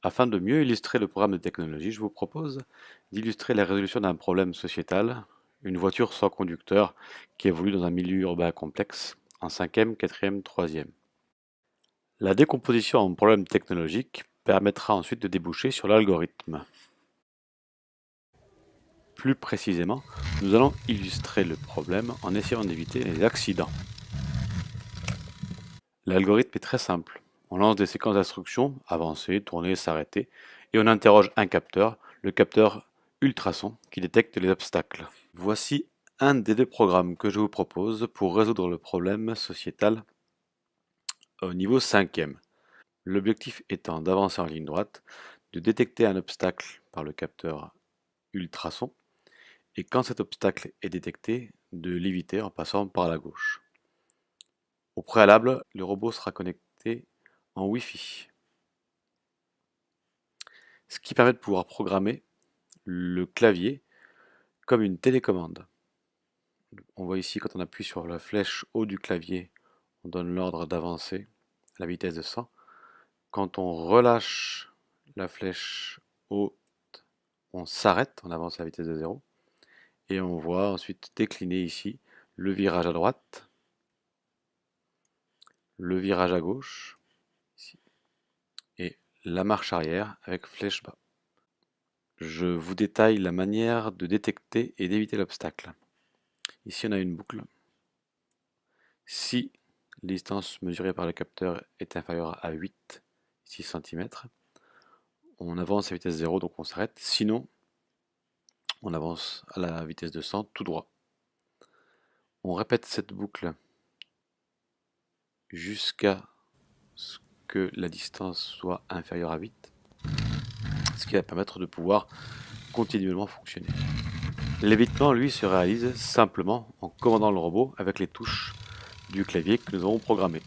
Afin de mieux illustrer le programme de technologie, je vous propose d'illustrer la résolution d'un problème sociétal, une voiture sans conducteur qui évolue dans un milieu urbain complexe, en cinquième, quatrième, troisième. La décomposition en problème technologique permettra ensuite de déboucher sur l'algorithme. Plus précisément, nous allons illustrer le problème en essayant d'éviter les accidents. L'algorithme est très simple. On lance des séquences d'instructions, avancer, tourner, s'arrêter, et on interroge un capteur, le capteur ultrason, qui détecte les obstacles. Voici un des deux programmes que je vous propose pour résoudre le problème sociétal au niveau cinquième. L'objectif étant d'avancer en ligne droite, de détecter un obstacle par le capteur ultrason, et quand cet obstacle est détecté, de l'éviter en passant par la gauche. Au préalable, le robot sera connecté en Wi-Fi, ce qui permet de pouvoir programmer le clavier comme une télécommande. On voit ici quand on appuie sur la flèche haut du clavier, on donne l'ordre d'avancer à la vitesse de 100. Quand on relâche la flèche haute, on s'arrête, on avance à la vitesse de 0. Et on voit ensuite décliner ici le virage à droite, le virage à gauche, ici, et la marche arrière avec flèche bas. Je vous détaille la manière de détecter et d'éviter l'obstacle. Ici on a une boucle. Si la distance mesurée par le capteur est inférieure à 6 cm, on avance à vitesse 0, donc on s'arrête. Sinon, on avance à la vitesse de 100 tout droit. On répète cette boucle jusqu'à ce que la distance soit inférieure à 8, ce qui va permettre de pouvoir continuellement fonctionner. L'évitement, lui, se réalise simplement en commandant le robot avec les touches du clavier que nous avons programmé.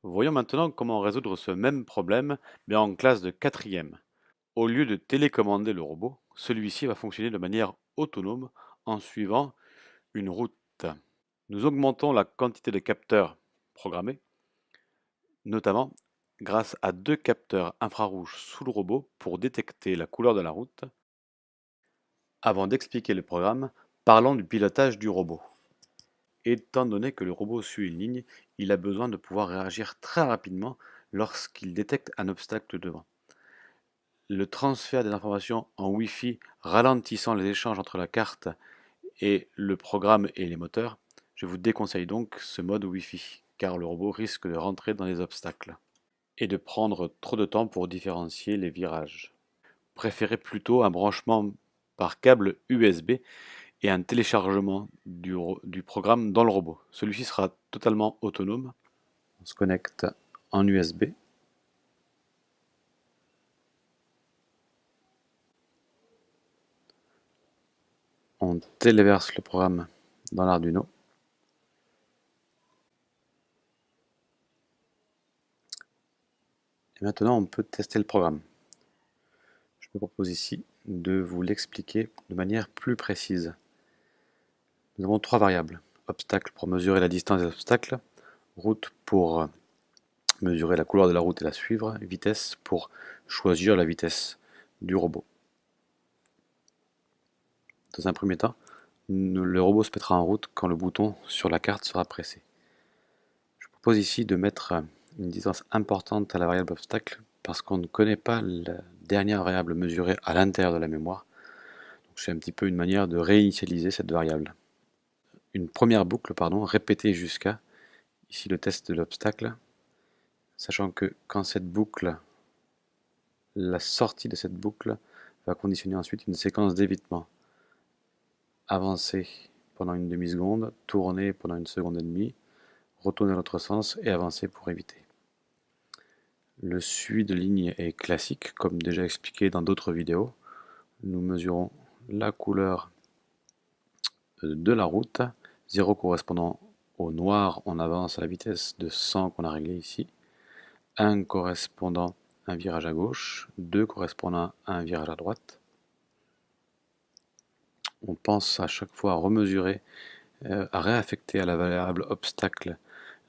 Voyons maintenant comment résoudre ce même problème, mais en classe de quatrième. Au lieu de télécommander le robot, celui-ci va fonctionner de manière autonome en suivant une route. Nous augmentons la quantité de capteurs programmés, notamment grâce à 2 capteurs infrarouges sous le robot pour détecter la couleur de la route. Avant d'expliquer le programme, parlons du pilotage du robot. Étant donné que le robot suit une ligne, il a besoin de pouvoir réagir très rapidement lorsqu'il détecte un obstacle devant. Le transfert des informations en Wi-Fi ralentissant les échanges entre la carte et le programme et les moteurs, je vous déconseille donc ce mode Wi-Fi, car le robot risque de rentrer dans les obstacles et de prendre trop de temps pour différencier les virages. Préférez plutôt un branchement par câble USB et un téléchargement du programme dans le robot. Celui-ci sera totalement autonome. On se connecte en USB. On téléverse le programme dans l'Arduino. Et maintenant, on peut tester le programme. Je me propose ici de vous l'expliquer de manière plus précise. Nous avons 3 variables. Obstacle pour mesurer la distance des obstacles, route pour mesurer la couleur de la route et la suivre, vitesse pour choisir la vitesse du robot. Dans un premier temps, le robot se mettra en route quand le bouton sur la carte sera pressé. Je propose ici de mettre une distance importante à la variable obstacle parce qu'on ne connaît pas la dernière variable mesurée à l'intérieur de la mémoire. C'est un petit peu une manière de réinitialiser cette variable. Une première boucle, répétée jusqu'à, ici le test de l'obstacle, sachant que quand cette boucle, la sortie de cette boucle va conditionner ensuite une séquence d'évitement. Avancer pendant une demi-seconde, tourner pendant une seconde et demie, retourner dans l'autre sens et avancer pour éviter. Le suivi de ligne est classique, comme déjà expliqué dans d'autres vidéos. Nous mesurons la couleur de la route, 0 correspondant au noir, on avance à la vitesse de 100 qu'on a réglé ici, 1 correspondant à un virage à gauche, 2 correspondant à un virage à droite. On pense à chaque fois à remesurer, à réaffecter à la variable obstacle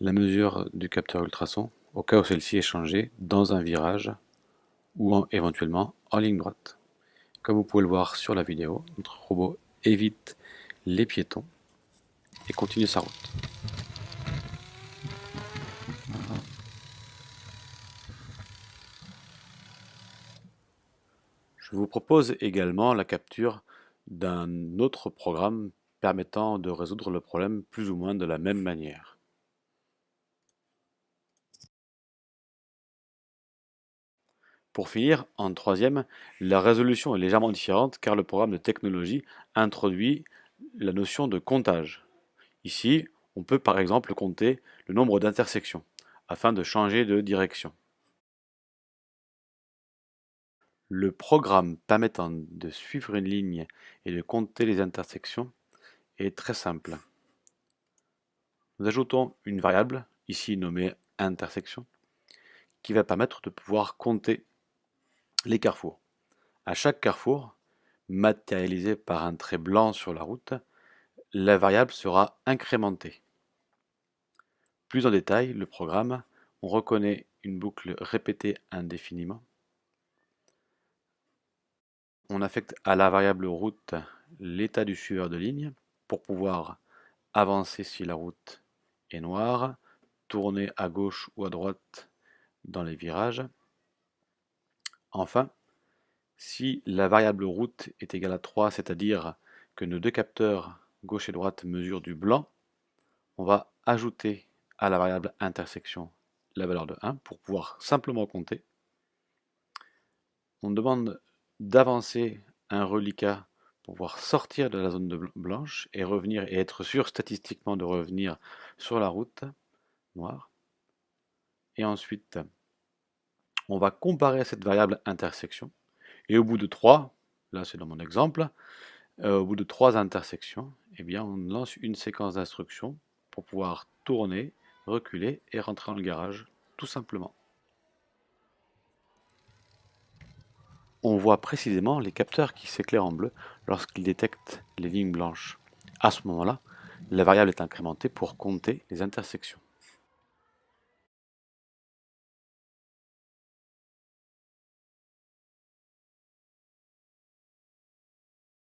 la mesure du capteur ultrason, au cas où celle-ci est changée dans un virage ou éventuellement en ligne droite. Comme vous pouvez le voir sur la vidéo, notre robot évite les piétons et continue sa route. Je vous propose également la capture d'un autre programme permettant de résoudre le problème plus ou moins de la même manière. Pour finir, en troisième, la résolution est légèrement différente car le programme de technologie introduit la notion de comptage. Ici, on peut par exemple compter le nombre d'intersections afin de changer de direction. Le programme permettant de suivre une ligne et de compter les intersections est très simple. Nous ajoutons une variable, ici nommée intersection, qui va permettre de pouvoir compter les carrefours. À chaque carrefour, matérialisé par un trait blanc sur la route, la variable sera incrémentée. Plus en détail, le programme, on reconnaît une boucle répétée indéfiniment. On affecte à la variable route l'état du suiveur de ligne pour pouvoir avancer si la route est noire, tourner à gauche ou à droite dans les virages. Enfin, si la variable route est égale à 3, c'est-à-dire que nos deux capteurs gauche et droite mesurent du blanc, on va ajouter à la variable intersection la valeur de 1 pour pouvoir simplement compter. On demande d'avancer un reliquat pour pouvoir sortir de la zone blanche et revenir et être sûr statistiquement de revenir sur la route noire. Et ensuite, on va comparer cette variable intersection. Et au bout de 3, là c'est dans mon exemple, au bout de 3 intersections, eh bien, on lance une séquence d'instructions pour pouvoir tourner, reculer et rentrer dans le garage, tout simplement. On voit précisément les capteurs qui s'éclairent en bleu lorsqu'ils détectent les lignes blanches. À ce moment-là, la variable est incrémentée pour compter les intersections.